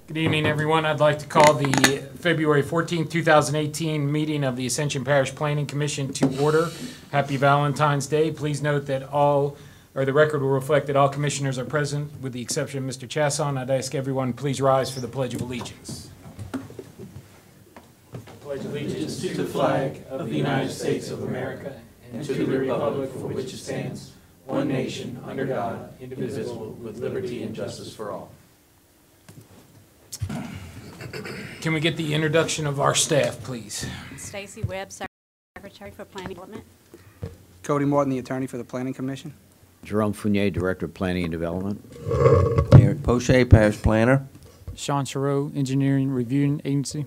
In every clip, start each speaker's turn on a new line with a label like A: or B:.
A: Good evening, everyone. I'd like to call the February 14th, 2018 meeting of the Ascension Parish Planning Commission to order. Happy Valentine's Day. Please note that the record will reflect that all commissioners are present, with the exception of Mr. Chasson. I'd ask everyone please rise for the Pledge of Allegiance. Pledge allegiance to the flag of the United States of America and to the republic for which it stands, one nation, under God, indivisible, with liberty and justice for all. Can we get the introduction of our staff, please?
B: Stacy Webb, Secretary for Planning Development.
C: Cody Martin, the Attorney for the Planning Commission.
D: Jerome Fournier, Director of Planning and Development.
E: Eric Poche, Parish Planner.
F: Sean Chereau, Engineering Reviewing Agency.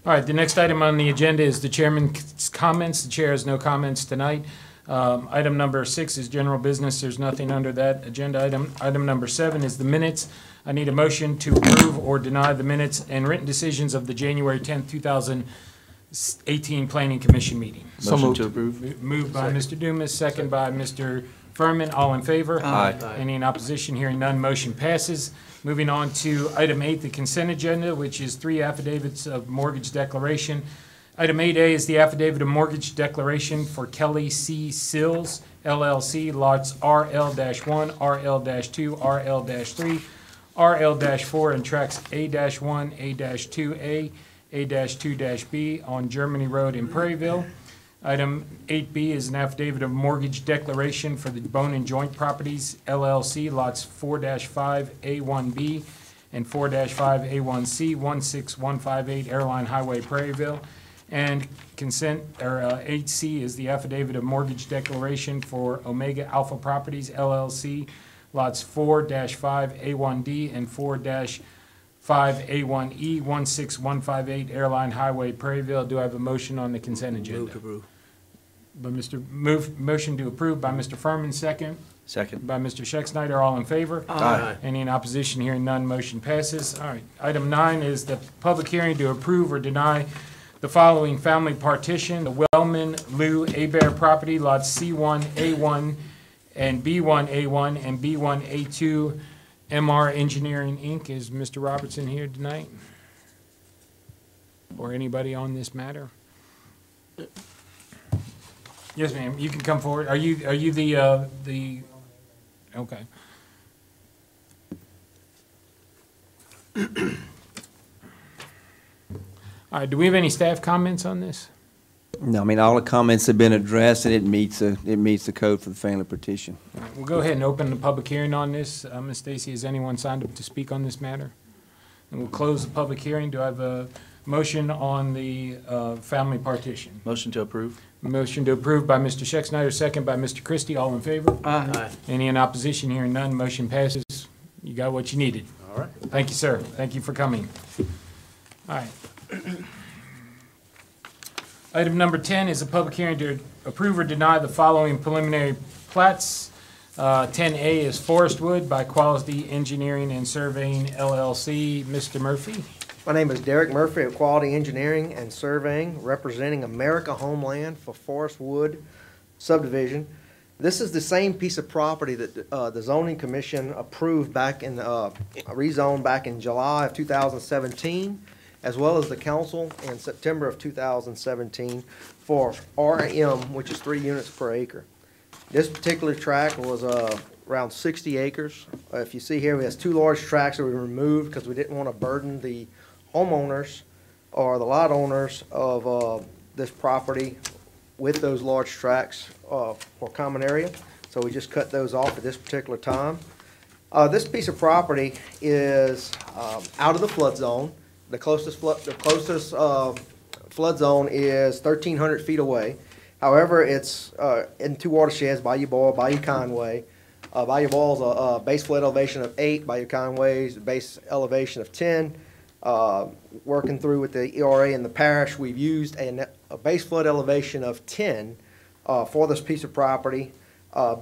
A: All right, the next item on the agenda is the chairman's comments. The chair has no comments tonight. Item number 6 is general business. There's nothing under that agenda item. Item number 7 is the minutes. I need a motion to approve or deny the minutes and written decisions of the January 10th, 2018 Planning Commission meeting.
E: Motion to approve.
A: Moved by Mr. Dumas, second by Mr. Furman. All in favor?
E: Aye.
A: Any in opposition? Hearing none, motion passes. Moving on to item 8, the consent agenda, which is 3 affidavits of mortgage declaration. Item 8A is the affidavit of mortgage declaration for Kelly C. Sills, LLC, lots RL-1, RL-2, RL-3, RL-4, and tracts A-1, A-2A, A-2-B on Germany Road in Prairieville. Item 8B is an affidavit of mortgage declaration for the Bone and Joint Properties, LLC, lots 4-5A1B and 4-5A1C, 16158 Airline Highway, Prairieville. And consent, or 8C is the affidavit of mortgage declaration for Omega Alpha Properties, LLC, lots 4-5A1D and 4-5A1E, 16158 Airline Highway, Prairieville. Do I have a motion on the consent agenda?
E: Move to approve.
A: Motion to approve by Mr. Furman, second.
E: Second.
A: By Mr. Schexnayder. All in favor?
E: Aye.
A: Any in opposition? Hearing none, motion passes. All right. Item 9 is the public hearing to approve or deny the following family partition: the Wellman Lou Abear property, lots C1A1 and B1A1 and B1A2. MR Engineering, Inc. Is Mr. Robertson here tonight? Or anybody on this matter? Yes, ma'am. You can come forward. Are you the okay. All right, do we have any staff comments on this?
E: No, I mean, all the comments have been addressed, and it meets the code for the family petition.
A: All right, we'll go ahead and open the public hearing on this. Ms. Stacy, has anyone signed up to speak on this matter? And we'll close the public hearing. Do I have a motion on the family partition?
G: Motion to approve.
A: Motion to approve by Mr. Schexnayder, second by Mr. Christie. All in favor?
G: Aye.
A: Any in opposition? Hearing none, motion passes. You got what you needed.
G: All right.
A: Thank you, sir. Thank you for coming. All right. Item number 10 is a public hearing to approve or deny the following preliminary plats. 10A is Forestwood by Quality Engineering and Surveying, LLC. Mr. Murphy.
H: My name is Derek Murphy of Quality Engineering and Surveying, representing America Homeland for Forestwood subdivision. This is the same piece of property that the Zoning Commission approved back in, rezoned back in July of 2017, as well as the council in September of 2017 for RM, which is 3 units per acre. This particular tract was around 60 acres. If you see here, we have 2 large tracts that we removed because we didn't want to burden the homeowners or the lot owners of this property with those large tracts for common area. So we just cut those off at this particular time. This piece of property is out of the flood zone. The closest flood zone is 1,300 feet away. However, it's in 2 watersheds, Bayou Boyle, Bayou Conway. Bayou Boyle's a base flood elevation of 8, Bayou Conway's a base elevation of 10. Working through with the ERA in the parish, we've used a base flood elevation of 10 for this piece of property.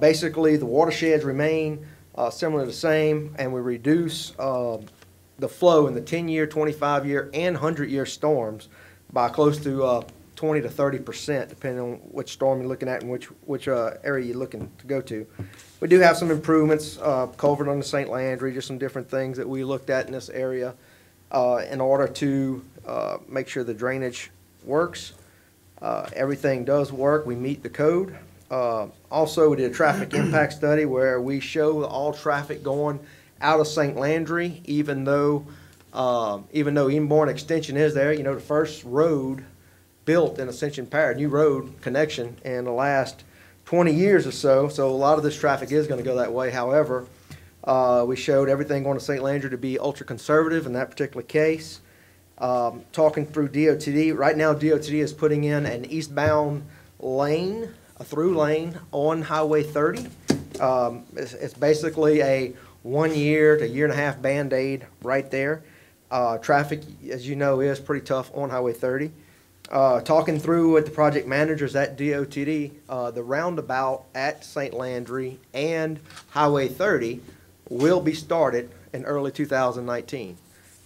H: Basically, the watersheds remain similar the same, and we reduce the flow in the 10-year, 25-year, and 100-year storms by close to 20 to 30%, depending on which storm you're looking at and which area you're looking to go to. We do have some improvements, culvert on the St. Landry, just some different things that we looked at in this area. in order to make sure the drainage works. Everything does work. We meet the code. Also, we did a traffic impact study where we show all traffic going out of St. Landry, even though Edenborn Extension is there. You know, the first road built in Ascension Parish, new road connection in the last 20 years or so. So a lot of this traffic is going to go that way. However, we showed everything going to St. Landry to be ultra conservative in that particular case. Talking through DOTD, right now DOTD is putting in an eastbound lane, a through lane on Highway 30. It's basically a 1 year to year and a half Band-Aid right there. Traffic, as you know, is pretty tough on Highway 30. Talking through with the project managers at DOTD, the roundabout at St. Landry and Highway 30 will be started in early 2019.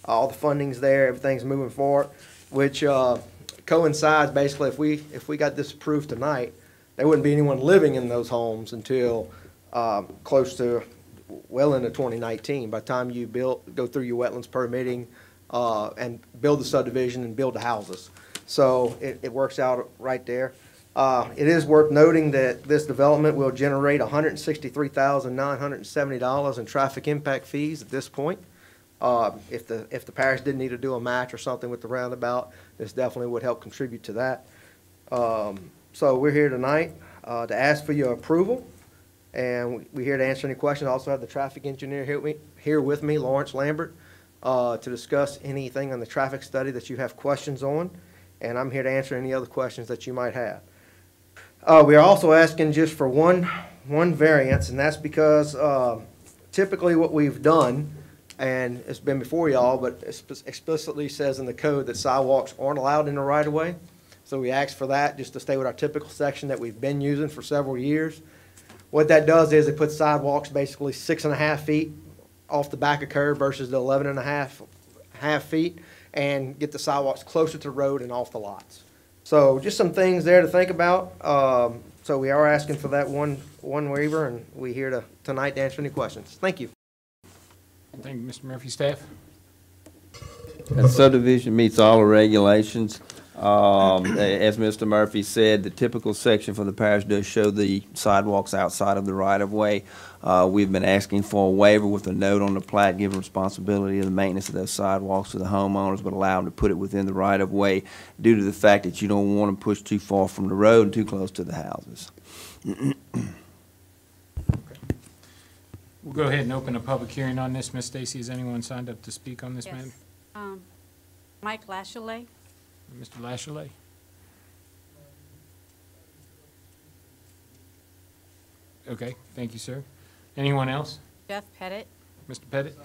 H: All the funding's there, everything's moving forward, which coincides basically if we got this approved tonight, there wouldn't be anyone living in those homes until close to well into 2019. By the time you go through your wetlands permitting and build the subdivision and build the houses. So it works out right there. It is worth noting that this development will generate $163,970 in traffic impact fees at this point. If the parish didn't need to do a match or something with the roundabout, this definitely would help contribute to that. So we're here tonight to ask for your approval, and we're here to answer any questions. I also have the traffic engineer here with me, Lawrence Lambert, to discuss anything on the traffic study that you have questions on, and I'm here to answer any other questions that you might have. We are also asking just for one variance, and that's because typically what we've done, and it's been before y'all, but it explicitly says in the code that sidewalks aren't allowed in the right-of-way. So we asked for that just to stay with our typical section that we've been using for several years. What that does is it puts sidewalks basically 6.5 feet off the back of curb versus the 11.5 feet, and get the sidewalks closer to the road and off the lots. So just some things there to think about. So we are asking for that one waiver, and we're here tonight to answer any questions. Thank you.
A: Thank you, Mr. Murphy. Staff?
E: The subdivision meets all the regulations. As Mr. Murphy said, the typical section for the parish does show the sidewalks outside of the right-of-way. We've been asking for a waiver with a note on the plat giving responsibility of the maintenance of those sidewalks to the homeowners, but allow them to put it within the right-of-way due to the fact that you don't want to push too far from the road and too close to the houses.
A: We'll go ahead and open a public hearing on this. Ms. Stacy, has anyone signed up to speak on this matter?
B: Yes. Mike Lashley.
A: Mr. Lashley? Okay, thank you, sir. Anyone else?
B: Jeff Pettit.
A: Mr. Pettit?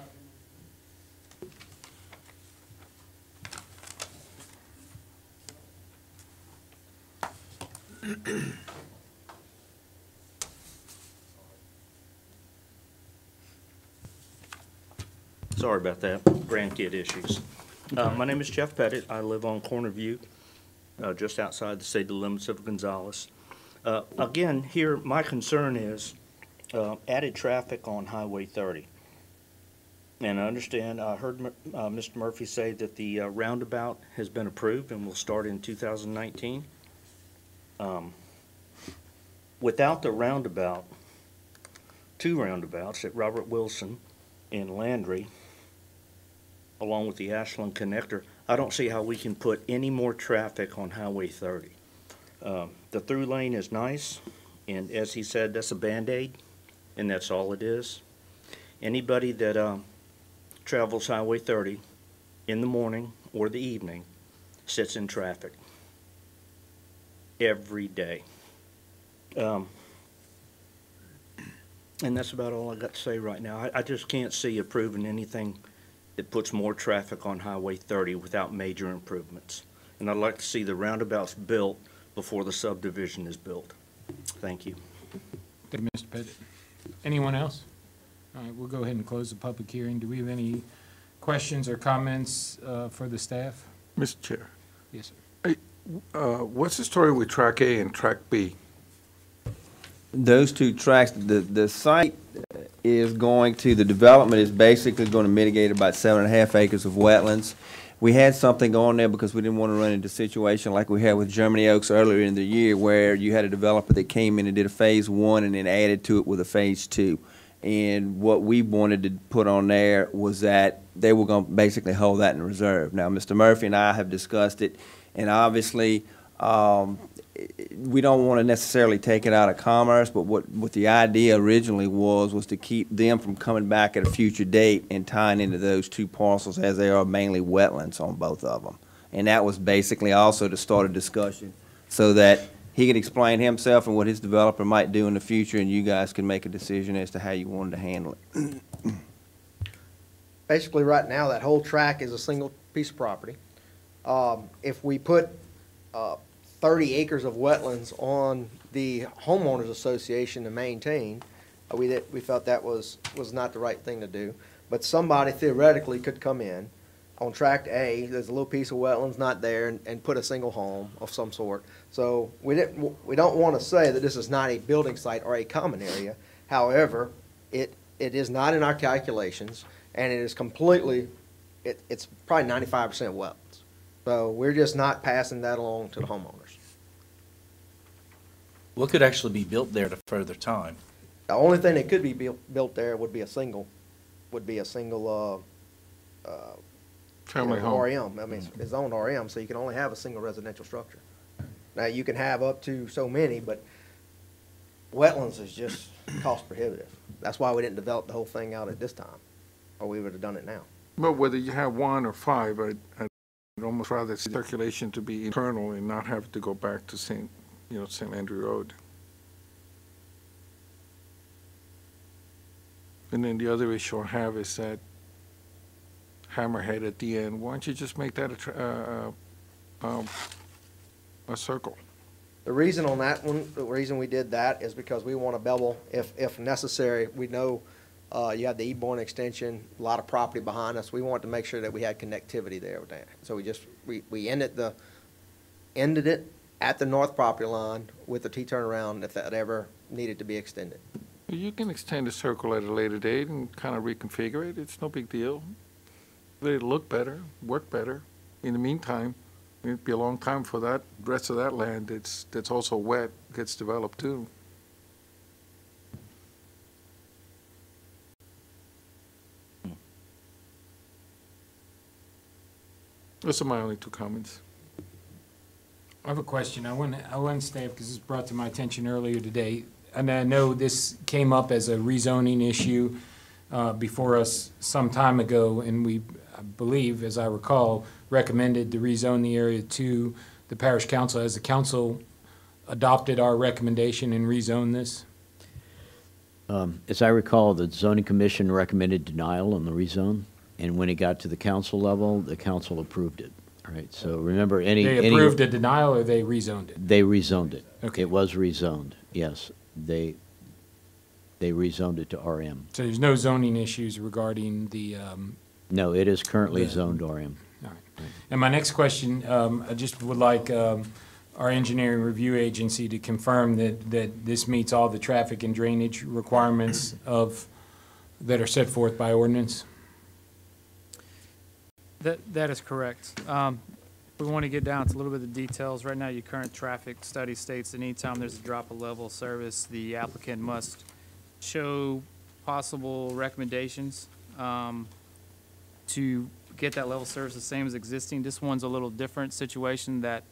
G: Sorry about that, grandkid issues. My name is Jeff Pettit. I live on Corner View, just outside the city limits of Gonzales. Again, here, my concern is added traffic on Highway 30. And I understand, I heard Mr. Murphy say that the roundabout has been approved and will start in 2019. Without the roundabout, two roundabouts at Robert Wilson and Landry, along with the Ashland connector, I don't see how we can put any more traffic on Highway 30. The through lane is nice, and as he said, that's a Band-Aid, and that's all it is. Anybody that travels Highway 30 in the morning or the evening sits in traffic every day. And that's about all I got to say right now. I just can't see approving anything that puts more traffic on Highway 30 without major improvements. And I'd like to see the roundabouts built before the subdivision is built. Thank you.
A: Thank you, Mr. Pettit. Anyone else? All right, we'll go ahead and close the public hearing. Do we have any questions or comments for the staff?
I: Mr. Chair,
A: Yes, sir.
I: what's the story with Track A and Track B?
E: Those two tracks, the site the development is basically going to mitigate about 7.5 acres of wetlands. We had something on there because we didn't want to run into a situation like we had with Germany Oaks earlier in the year, where you had a developer that came in and did a phase 1 and then added to it with a phase 2. And what we wanted to put on there was that they were going to basically hold that in reserve. Now, Mr. Murphy and I have discussed it, and obviously, we don't want to necessarily take it out of commerce, but what the idea originally was to keep them from coming back at a future date and tying into those two parcels, as they are mainly wetlands on both of them. And that was basically also to start a discussion so that he could explain himself and what his developer might do in the future, and you guys can make a decision as to how you wanted to handle it.
H: Basically, right now, that whole track is a single piece of property. If we put 30 acres of wetlands on the homeowners association to maintain, we felt that was not the right thing to do. But somebody theoretically could come in on tract A, there's a little piece of wetlands not there, and put a single home of some sort. So we don't want to say that this is not a building site or a common area. However, it is not in our calculations, and it is completely, it's probably 95% wetlands. So we're just not passing that along to the homeowners.
J: What could actually be built there at a further time?
H: The only thing that could be built there would be a single
I: Family home.
H: REM. I mean, it's zoned REM, so you can only have a single residential structure. Now, you can have up to so many, but wetlands is just cost prohibitive. That's why we didn't develop the whole thing out at this time, or we would have done it now.
I: But whether you have 1 or 5, I'd almost rather see circulation to be internal and not have to go back to St. Andrew Road. And then the other issue I have is that hammerhead at the end. Why don't you just make that a circle?
H: The reason on that one, the reason we did that is because we want to bevel, if necessary. We know you have the Eborn extension, a lot of property behind us. We wanted to make sure that we had connectivity there with that. So we ended it at the north property line with the T-turnaround if that ever needed to be extended.
I: You can extend the circle at a later date and kind of reconfigure it. It's no big deal. It'll look better, work better. In the meantime, it'd be a long time for that rest of that land that's also wet gets developed too. Those are my only 2 comments.
A: I have a question. I want to stay up because this was brought to my attention earlier today. And I know this came up as a rezoning issue before us some time ago, and we, I believe, as I recall, recommended to rezone the area to the parish council. Has the council adopted our recommendation and rezoned this?
D: As I recall, the zoning commission recommended denial on the rezone, and when it got to the council level, the council approved it. All right, so remember,
A: They approved a denial, or they rezoned it?
D: They rezoned it.
A: Okay.
D: It was rezoned, yes. They rezoned it to RM.
A: So there's no zoning issues regarding the,
D: No, it is currently zoned RM.
A: all right. And my next question, I just would like our engineering review agency to confirm that this meets all the traffic and drainage requirements that are set forth by ordinance?
F: That is correct. We want to get down to a little bit of the details. Right now, your current traffic study states that anytime there's a drop of level of service, the applicant must show possible recommendations to get that level of service the same as existing. This one's a little different situation that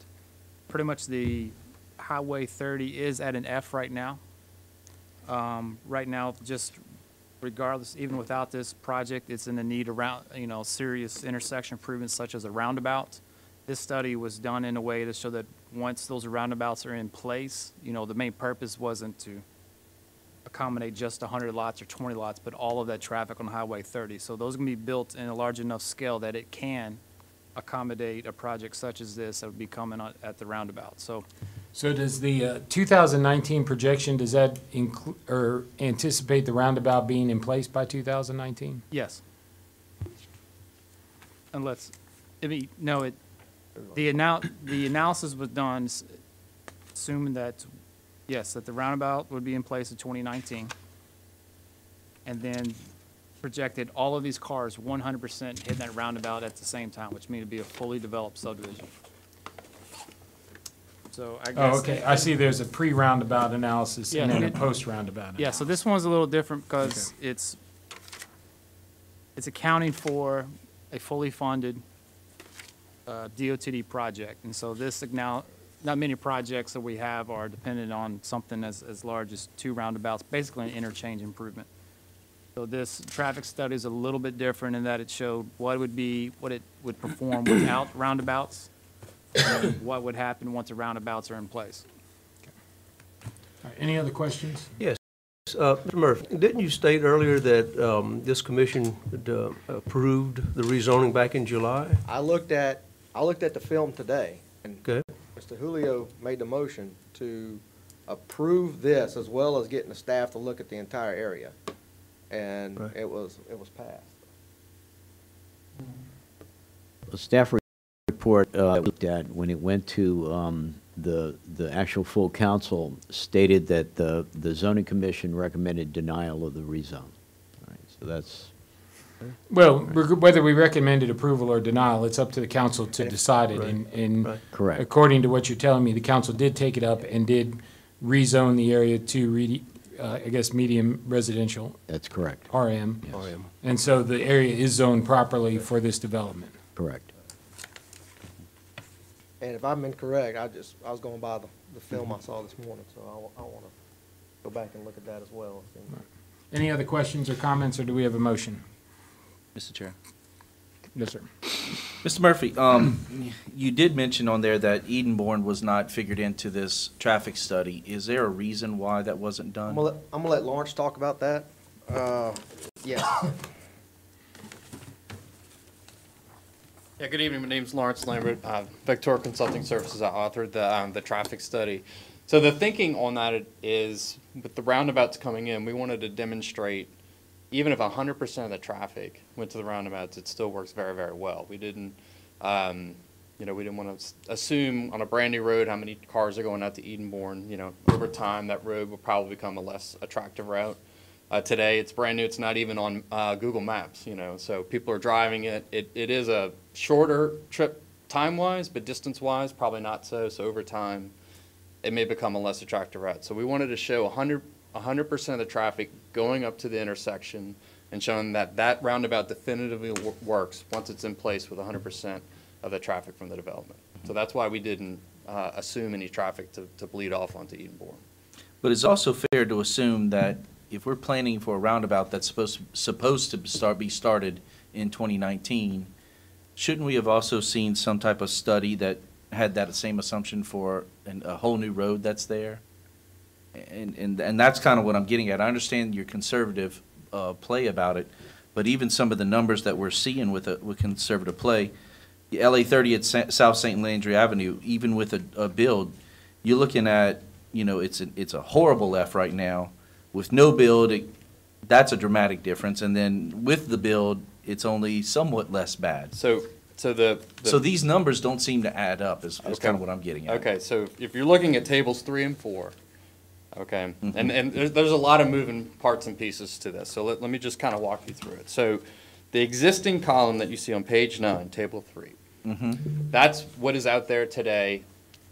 F: pretty much the Highway 30 is at an F right now. Right now, just regardless, even without this project, it's in the need around, serious intersection improvements such as a roundabout. This study was done in a way to show that once those roundabouts are in place, the main purpose wasn't to accommodate just 100 lots or 20 lots, but all of that traffic on Highway 30. So those are going to be built in a large enough scale that it can accommodate a project such as this that would be coming at the roundabout. So
A: does the 2019 projection, does that include or anticipate the roundabout being in place by 2019?
F: yes. Unless, the analysis was done assuming that, yes, that the roundabout would be in place in 2019. and then projected all of these cars 100% hitting that roundabout at the same time, which means it'd be a fully developed subdivision. So I guess.
A: Oh, okay, I see there's a pre-roundabout analysis and
F: Yeah.
A: then a post-roundabout.
F: Yeah, so this one's a little different because it's accounting for a fully funded DOTD project. And so this now, not many projects that we have are dependent on something as large as 2 roundabouts, basically an interchange improvement. So this traffic study is a little bit different in that it showed what it would perform without roundabouts, and what would happen once the roundabouts are in place.
A: All right, any other questions?
K: Mr. Murphy, didn't you state earlier that this commission had, approved the rezoning back in July?
H: I looked at the film today, and
K: Okay.
H: Mr. Julio made the motion to approve this as well as getting the staff to look at the entire area. And
K: Right.
H: it was passed.
D: The staff report I looked at when it went to the actual full council stated that the zoning commission recommended denial of the rezone. All right, so that's,
A: Well, whether we recommended approval or denial, it's up to the council to decide it. And
K: Right.
D: correct.
A: according to what you're telling me, the council did take it up and did rezone the area to, I guess, medium residential,
D: That's correct.
A: RM.
K: Yes.
A: And so the area is zoned properly for this development.
D: Correct.
H: And if I'm incorrect, I was going by the film I saw this morning, so I want to go back and look at that as well.
A: Any other questions or comments, or do we have a motion?
J: Mr. Chair.
A: Yes, sir.
J: Mr. Murphy, you did mention on there that Edenborn was not figured into this traffic study. Is there a reason why that wasn't done?
H: I'm gonna let Lawrence talk about that. Yes.
L: Yeah, good evening. My name's Lawrence Lambert. Vector Consulting Services. I authored the traffic study. So the thinking on that is, with the roundabouts coming in, we wanted to demonstrate, even if 100% of the traffic went to the roundabouts, it still works very, very well. We didn't, we didn't want to assume on a brand new road how many cars are going out to Edenborn. Over time, that road will probably become a less attractive route. Today, it's brand new. It's not even on Google Maps, so people are driving it. It is a shorter trip time-wise, but distance-wise, probably not so. So over time, it may become a less attractive route. So we wanted to show 100% of the traffic going up to the intersection and showing that roundabout definitively works once it's in place with 100% of the traffic from the development. So that's why we didn't assume any traffic to bleed off onto Edenborn.
J: But it's also fair to assume that if we're planning for a roundabout that's supposed to be started in 2019, shouldn't we have also seen some type of study that had that same assumption for a whole new road that's there? And that's kind of what I'm getting at. I understand your conservative play about it, but even some of the numbers that we're seeing with conservative play, the LA 30 at South St. Landry Avenue, even with a build, you're looking at, it's a horrible F right now. With no build, that's a dramatic difference, and then with the build, it's only somewhat less bad.
L: So
J: these numbers don't seem to add up, is kind of what I'm getting at.
L: Okay, so if you're looking at tables 3 and 4, okay, and there's a lot of moving parts and pieces to this, so let me just kind of walk you through it. So the existing column that you see on page 9, table 3, that's what is out there today,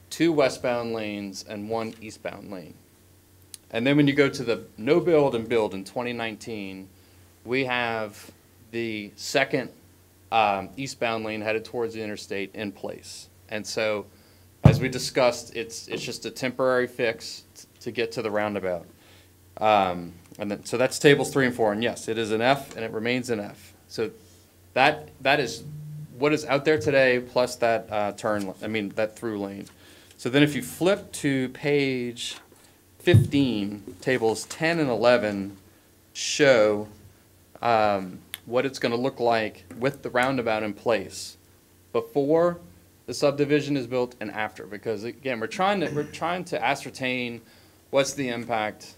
L: 2 westbound lanes and 1 eastbound lane. And then when you go to the no build and build in 2019, we have the second eastbound lane headed towards the interstate in place. And so, as we discussed, it's just a temporary fix to get to the roundabout. So that's tables 3 and 4, and yes, it is an F, and it remains an F. So that is what is out there today, plus that that through lane. So then, if you flip to page 15, tables 10 and 11 show what it's going to look like with the roundabout in place before the subdivision is built and after. Because again, we're trying to ascertain what's the impact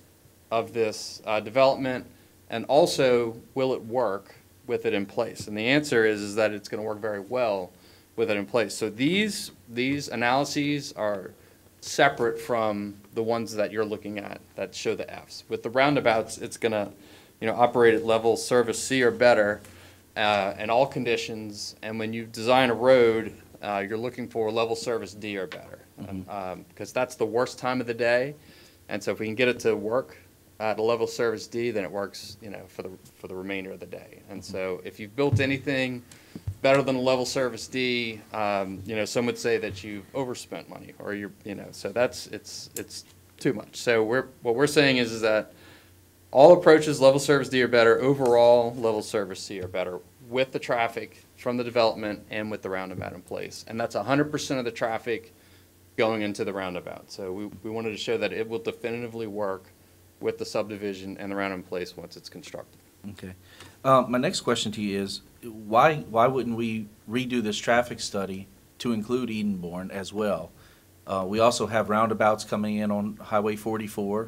L: of this development, and also will it work with it in place. And the answer is that it's going to work very well with it in place. So these analyses are separate from the ones that you're looking at that show the Fs. With the roundabouts, it's gonna, operate at level service C or better, in all conditions, and when you design a road, you're looking for level service D or better. Because that's the worst time of the day, and so if we can get it to work at a level service D, then it works, for the remainder of the day. And so if you've built anything better than a level service D, some would say that you've overspent money, or so it's too much. So what we're saying is that all approaches level service D or better, overall level service C or better, with the traffic from the development and with the roundabout in place. And that's 100% of the traffic going into the roundabout. So we wanted to show that it will definitively work with the subdivision and the roundabout in place once it's constructed.
J: Okay. My next question to you is, why wouldn't we redo this traffic study to include Edenborn as well? We also have roundabouts coming in on Highway 44.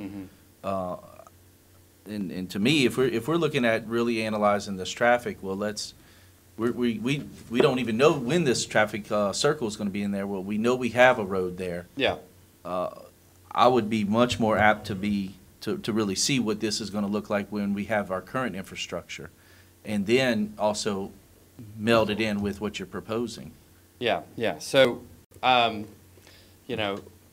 J: And to me, if we're looking at really analyzing this traffic, well, we don't even know when this traffic circle is going to be in there. Well, we know we have a road there.
L: Yeah.
J: I would be much more apt to really see what this is going to look like when we have our current infrastructure, and then also meld it in with what you're proposing.
L: Yeah. So, again,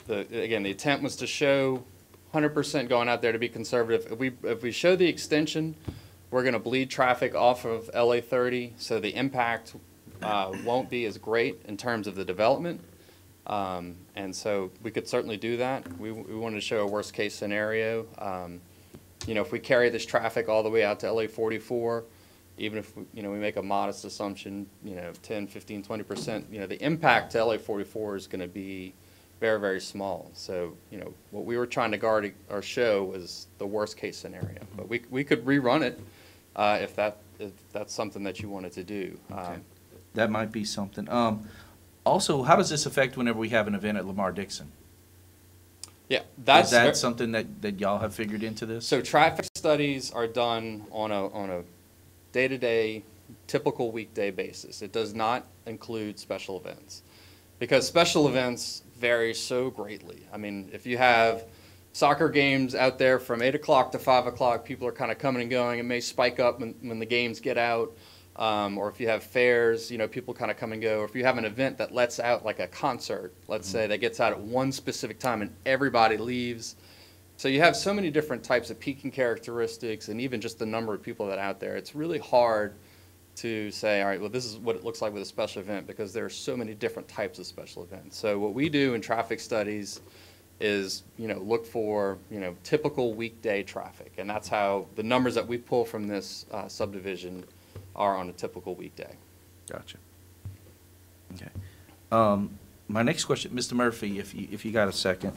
L: the intent was to show 100% going out there to be conservative. If we show the extension, we're going to bleed traffic off of LA 30, so the impact won't be as great in terms of the development. And so we could certainly do that. We wanted to show a worst case scenario. If we carry this traffic all the way out to LA 44, even if we make a modest assumption, 10, 15, 20%, the impact to LA 44 is going to be very, very small. So, what we were trying to guard or show was the worst case scenario. But we could rerun it if that's something that you wanted to do.
J: Okay. That might be something. Also, how does this affect whenever we have an event at Lamar Dixon?
L: Yeah,
J: is that something that y'all have figured into this?
L: So traffic studies are done on a day-to-day, typical weekday basis. It does not include special events, because special events vary so greatly. I mean, if you have soccer games out there from 8 o'clock to 5 o'clock, people are kind of coming and going. It may spike up when the games get out. Or if you have fairs, people kind of come and go. Or if you have an event that lets out like a concert, let's say, that gets out at one specific time and everybody leaves. So you have so many different types of peaking characteristics, and even just the number of people that are out there. It's really hard to say, all right, well, this is what it looks like with a special event, because there are so many different types of special events. So what we do in traffic studies is, look for, typical weekday traffic. And that's how the numbers that we pull from this subdivision are on a typical weekday.
J: Gotcha. Okay. My next question, Mr. Murphy, if you got a second.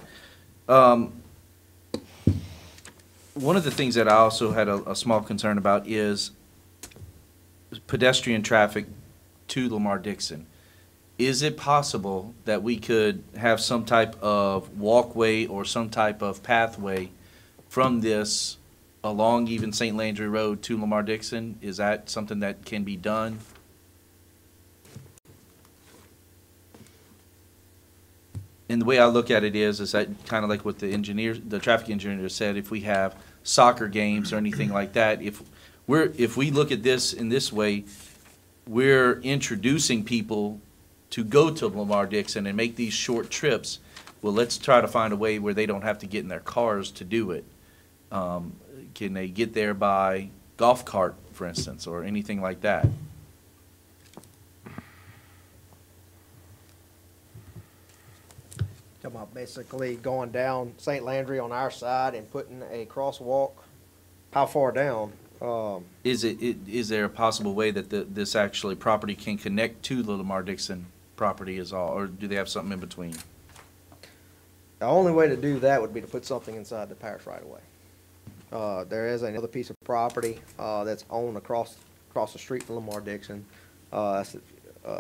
J: One of the things that I also had a small concern about is pedestrian traffic to Lamar Dixon. Is it possible that we could have some type of walkway or some type of pathway from this along even St. Landry Road to Lamar Dixon? Is that something that can be done? And the way I look at it is that kind of like what the traffic engineer said, if we have soccer games or anything like that, if we look at this in this way, we're introducing people to go to Lamar Dixon and make these short trips. Well, let's try to find a way where they don't have to get in their cars to do it. Can they get there by golf cart, for instance, or anything like that?
H: Talking about basically going down St. Landry on our side and putting a crosswalk. How far down?
J: Is there a possible way that this actually property can connect to the Lamar Dixon property is all, or do they have something in between?
H: The only way to do that would be to put something inside the parish right away. There is another piece of property that's owned across the street from Lamar Dixon. That's the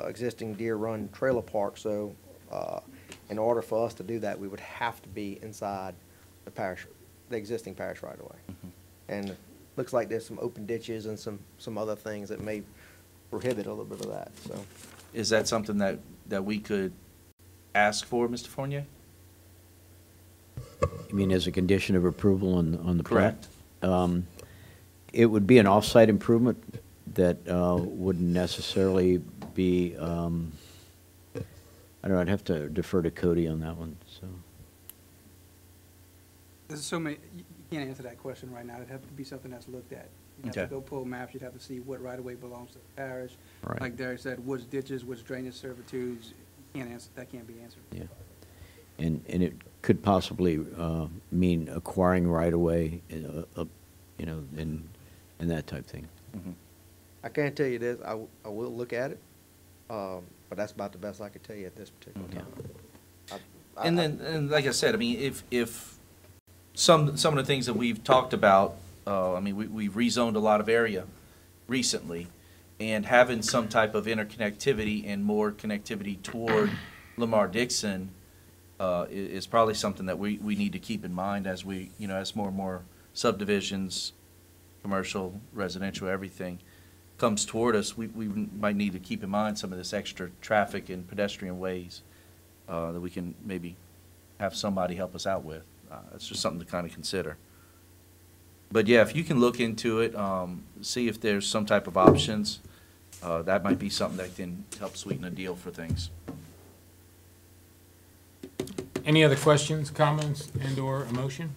H: existing Deer Run Trailer Park. So in order for us to do that, we would have to be inside the existing parish right away. Mm-hmm. And looks like there's some open ditches and some other things that may prohibit a little bit of that. So,
J: is that something that we could ask for, Mr. Fournier?
D: You mean as a condition of approval on the plat?
J: Correct.
D: It would be an off-site improvement that wouldn't necessarily be, I don't know, I'd have to defer to Cody on that one, so.
C: There's so many, you can't answer that question right now. It'd have to be something that's looked at. You'd have
J: Okay.
C: to go pull maps, you'd have to see what right-of-way belongs to the parish.
D: Right.
C: Like Derek said, which ditches, which drainage servitudes, you can't answer, that can't be answered.
D: Yeah. And it could possibly mean acquiring right-of-way, you know, and that type thing.
H: I can't tell you this, I will look at it, but that's about the best I could tell you at this particular
D: Yeah.
H: time.
J: And then, and like I said, I mean, if some of the things that we've talked about, I mean, we've rezoned a lot of area recently, and having some type of interconnectivity and more connectivity toward Lamar Dixon is probably something that we need to keep in mind as we, you know, as more and more subdivisions, commercial, residential, everything comes toward us, we might need to keep in mind some of this extra traffic and pedestrian ways that we can maybe have somebody help us out with. It's just something to kind of consider. But yeah, if you can look into it, see if there's some type of options, that might be something that can help sweeten the deal for things.
A: Any other questions, comments, and/or a motion?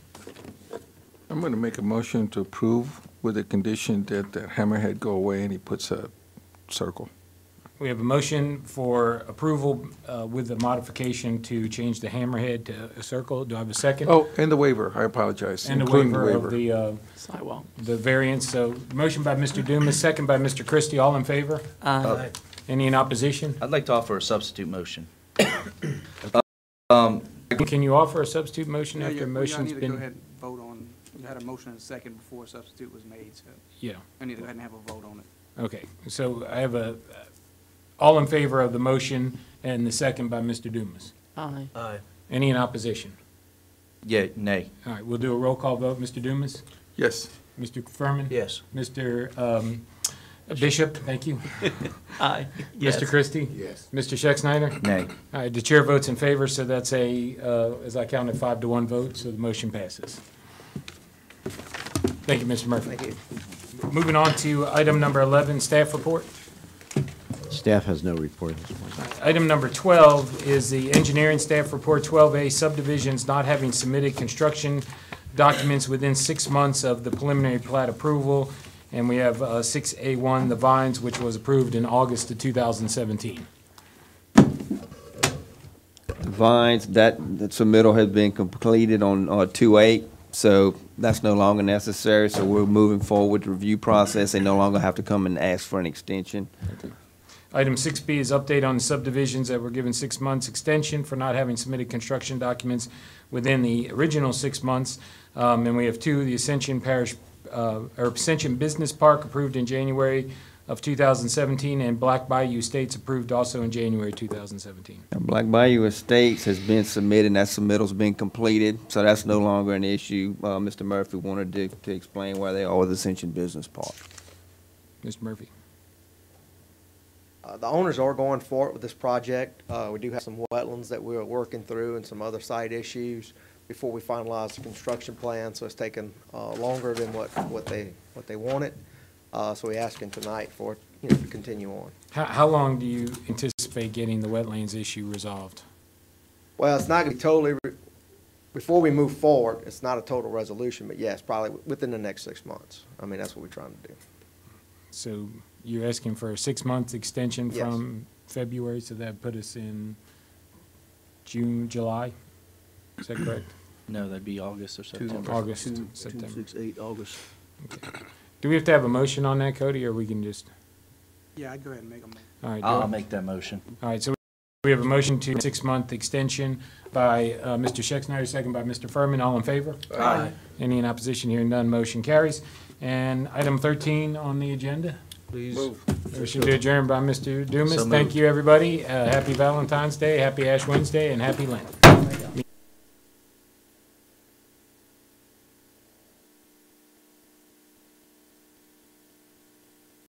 I: I'm going to make a motion to approve with the condition that that hammerhead go away and he puts a circle.
A: We have a motion for approval with the modification to change the hammerhead to a circle. Do I have a second?
I: Oh, and the waiver, I apologize.
A: And the
I: including
A: waiver of the
F: Sidewalk.
A: the variance. So motion by Mr. Dumas, second by Mr. Christie. All in favor? Any in opposition?
J: I'd like to offer a substitute motion.
A: Can you offer a substitute motion
C: Yeah,
A: after a
C: y'all
A: motion's
C: need to go
A: been?
C: ahead and vote on, you had a motion and a second before a substitute was made, so
A: Yeah,
C: I need to go ahead and have a vote on it.
A: okay. So I have all in favor of the motion and the second by Mr. Dumas.
K: Aye.
A: Any in opposition?
J: Yeah, nay.
A: All right, we'll do a roll call vote. Mr. Dumas?
I: Yes.
A: Mr. Furman?
K: Yes.
A: Mr. Bishop, thank you.
K: Aye.
A: Mr. Christie?
I: Yes.
A: Mr. Schexnayder?
J: Nay.
A: All right, the chair votes in favor, so that's as I counted, 5-1 vote, so the motion passes. Thank you, Mr. Murphy.
H: Thank you.
A: Moving on to item number 11, staff report.
D: Staff has no report this morning.
A: Item number 12 is the engineering staff report, 12A, subdivisions not having submitted construction documents within 6 months of the preliminary plat approval. And we have 6A1, the Vines, which was approved in August of 2017.
E: Vines, that submittal has been completed on 2/8, so that's no longer necessary. So we're moving forward with the review process. They no longer have to come and ask for an extension.
A: Item 6B is update on subdivisions that were given 6 months extension for not having submitted construction documents within the original 6 months. And we have 2, the Ascension Parish, or Ascension Business Park approved in January of 2017, and Black Bayou Estates approved also in January 2017.
E: Now, Black Bayou Estates has been submitted, and that submittal's been completed, so that's no longer an issue. Mr. Murphy wanted to explain where they are with Ascension Business Park.
A: Mr. Murphy.
H: The owners are going forward with this project. We do have some wetlands that we're working through and some other site issues before we finalize the construction plan, so it's taken longer than what they wanted. So we're asking tonight for it, to continue on.
A: How long do you anticipate getting the wetlands issue resolved?
H: Well, it's not going to be totally, before we move forward, it's not a total resolution, but yes, probably within the next 6 months. I mean, that's what we're trying to do.
A: So you're asking for a 6-month extension
H: Yes.
A: from February, so that put us in June, July? Is that correct?
J: No, that'd be August or September.
A: August, September.
K: 2/6/8 August.
A: Do we have to have a motion on that, Cody, or we can just?
C: Yeah, I'd go ahead and make a motion.
A: All right,
J: I'll make that motion.
A: all right, so we have a motion to 6-month extension by Mr. Schexnayder, second by Mr. Furman. All in favor?
K: Aye.
A: Any in opposition? Hearing none, motion carries. And item 13 on the agenda.
K: Please.
A: Motion to adjourn by Mr. Dumas.
J: So
A: Thank
J: moved.
A: you, everybody. Happy Valentine's Day, happy Ash Wednesday, and happy Lent.